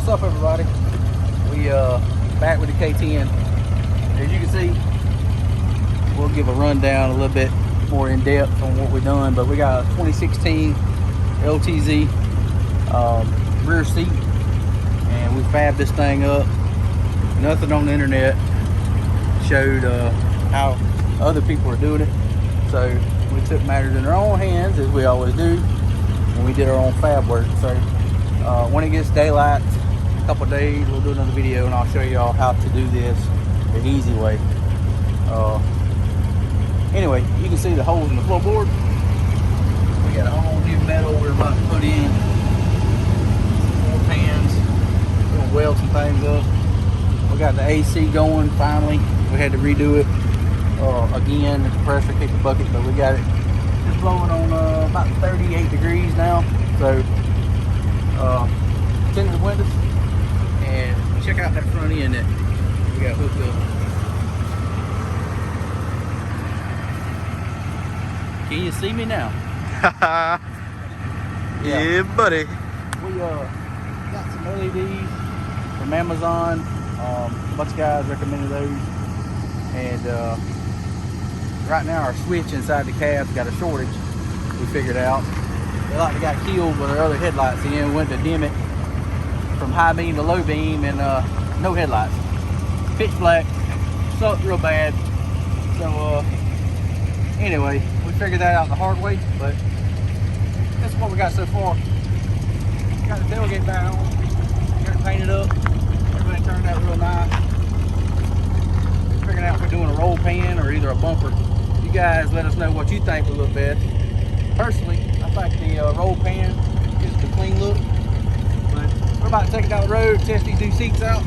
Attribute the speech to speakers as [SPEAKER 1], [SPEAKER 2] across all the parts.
[SPEAKER 1] What's up, everybody? We back with the K10. As you can see, we'll give a rundown a little bit more in depth on what we've done, but we got a 2016 LTZ rear seat, and we fabbed this thing up. Nothing on the internet showed how other people are doing it, so we took matters in our own hands, as we always do when we did our own fab work. So when it gets daylight, a couple days, we'll do another video and I'll show y'all how to do this the easy way. Anyway, you can see the holes in the floorboard. We got a whole new metal we're about to put in. More pans. We're gonna weld some things up. We got the AC going finally. We had to redo it again. The compressor kicked the bucket, but we got it. It's blowing on about 38 degrees now. So tinted the windows and check out that front end that we got hooked up. Can you see me now?
[SPEAKER 2] Yeah, buddy.
[SPEAKER 1] We got some LEDs from Amazon. A bunch of guys recommended those, and right now our switch inside the cab's got a shortage. We figured out they like got killed with our other headlights in. Went to dim it from high beam to low beam, and no headlights, pitch black, sucked real bad. So anyway, we figured that out the hard way, but that's what we got so far. Got the tailgate back on, got it painted up, everything turned out real nice. Figuring out if we're doing a roll pan or either a bumper. You guys let us know what you think would look best. Personally, I think the roll pan gives it a clean look, but we're about to take it down the road, test these new seats out.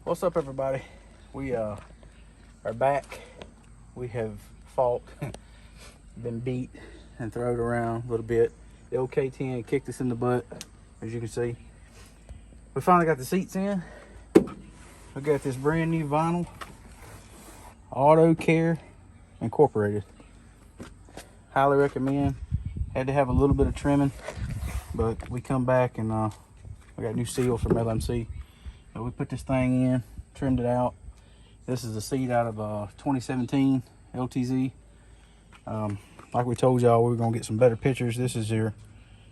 [SPEAKER 1] What's up, everybody? We are back. We have fought, been beat and thrown around a little bit. The old K10 kicked us in the butt, as you can see. We finally got the seats in. We got this brand new vinyl, Auto Care Incorporated. Highly recommend. Had to have a little bit of trimming, but we come back and we got new seal from LMC. So we put this thing in, trimmed it out, This is a seat out of 2017 LTZ. Like we told y'all, we were gonna get some better pictures. This is your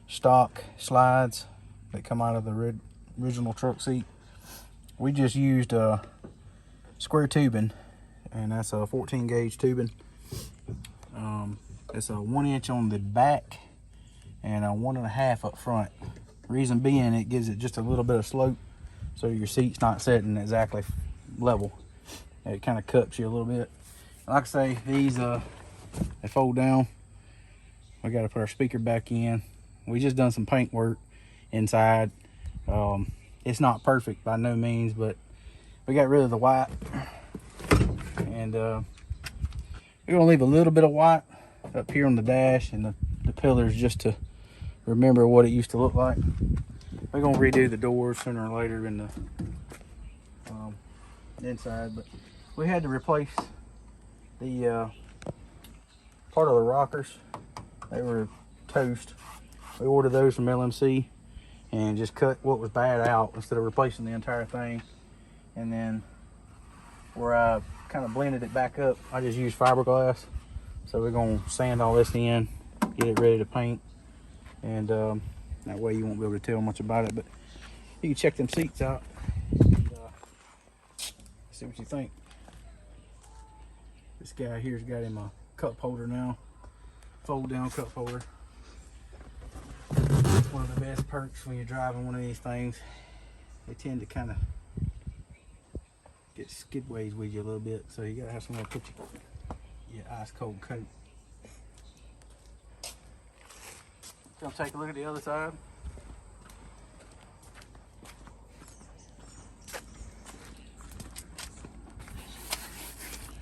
[SPEAKER 1] stock slides that come out of the original truck seat. We just used square tubing, and that's a 14 gauge tubing. It's a 1 inch on the back and a 1.5 up front. Reason being, it gives it just a little bit of slope, so your seat's not sitting exactly level. It kind of cups you a little bit. Like I say, these they fold down. We got to put our speaker back in. We just done some paint work inside. It's not perfect by no means, but we got rid of the white, and we're gonna leave a little bit of white up here on the dash and the pillars, just to remember what it used to look like. We're gonna redo the doors sooner or later in the inside, but we had to replace the part of the rockers. They were toast. We ordered those from LMC and just cut what was bad out instead of replacing the entire thing. And then where I kind of blended it back up, I just used fiberglass. So we're gonna sand all this in, get it ready to paint, and that way you won't be able to tell much about it. But you can check them seats out and see what you think. This guy here's got him a cup holder now, fold down cup holder. It's one of the best perks when you're driving one of these things. They tend to kind of get skidways with you a little bit, so you gotta have somewhere to put your ice cold coat. Come take a look at the other side.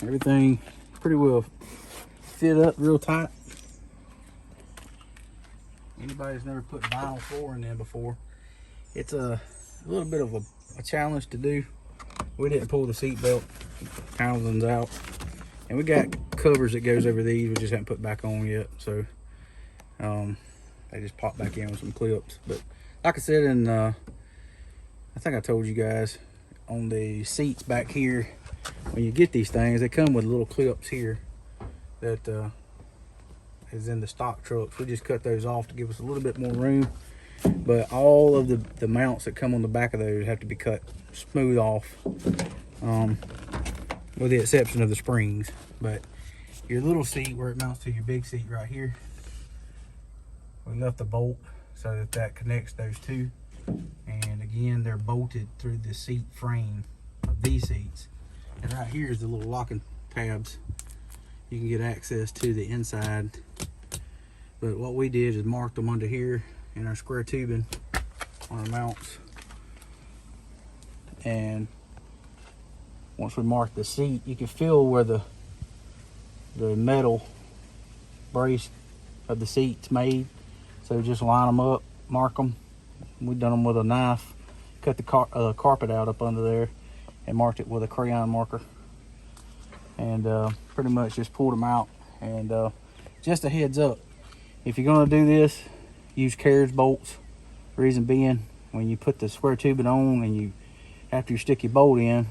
[SPEAKER 1] Everything pretty well fit up real tight. Anybody's never put vinyl flooring in before, it's a little bit of a challenge to do. We didn't pull the seat belt housings out, and we got covers that goes over these. We just haven't put back on yet, so they just pop back in with some clips. But like I said, and I think I told you guys, on the seats back here, when you get these things, they come with little clips here that is in the stock trucks. We just cut those off to give us a little bit more room, but all of the mounts that come on the back of those have to be cut smooth off, with the exception of the springs. But your little seat where it mounts to your big seat right here, we left the bolt so that connects those two, and again, they're bolted through the seat frame of these seats. And right here is the little locking tabs. You can get access to the inside, but what we did is mark them under here in our square tubing on our mounts. And once we mark the seat, you can feel where the metal brace of the seat's made. So just line them up, mark them. We've done them with a knife, cut the carpet out up under there, and marked it with a crayon marker. And pretty much just pulled them out. And just a heads up, if you're gonna do this, use carriage bolts. Reason being, when you put the square tubing on and after you stick your bolt in,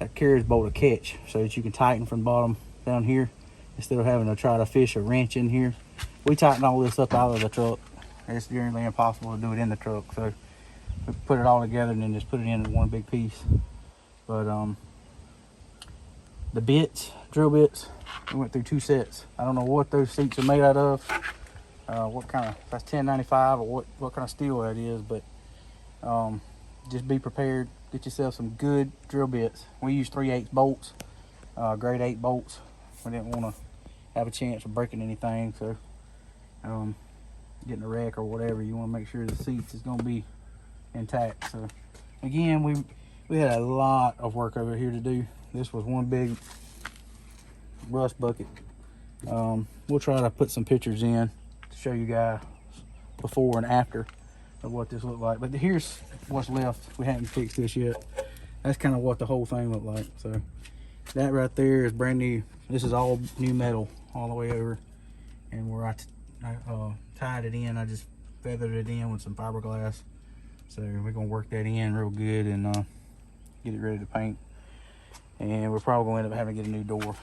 [SPEAKER 1] that carriage bolt will catch, so that you can tighten from the bottom down here instead of having to try to fish a wrench in here. We tighten all this up out of the truck. It's generally impossible to do it in the truck, so we put it all together and then just put it in one big piece. But the bits, drill bits, we went through 2 sets. I don't know what those seats are made out of, what kind of, that's 1095 or what kind of steel that is, but just be prepared. Get yourself some good drill bits. We use 3/8 bolts, grade 8 bolts. We didn't want to have a chance of breaking anything, so getting a wreck or whatever, you want to make sure the seats is going to be intact. So again, we had a lot of work over here to do. This was one big rust bucket. We'll try to put some pictures in to show you guys before and after of what this looked like. But here's what's left. We haven't fixed this yet. That's kind of what the whole thing looked like. So that right there is brand new. This is all new metal all the way over. And where I tied it in, I just feathered it in with some fiberglass. So we're gonna work that in real good and get it ready to paint. and we're probably going to end up having to get a new door.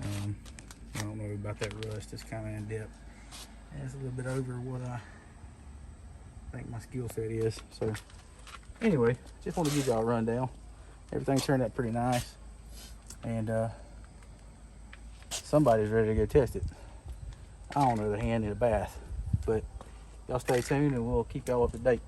[SPEAKER 1] I don't know about that rust. It's kind of in depth. It's a little bit over what I think my skill set is. So anyway, just want to give y'all a rundown. Everything turned out pretty nice, and somebody's ready to go test it. I, on the other hand, need a bath, but y'all stay tuned and we'll keep y'all up to date.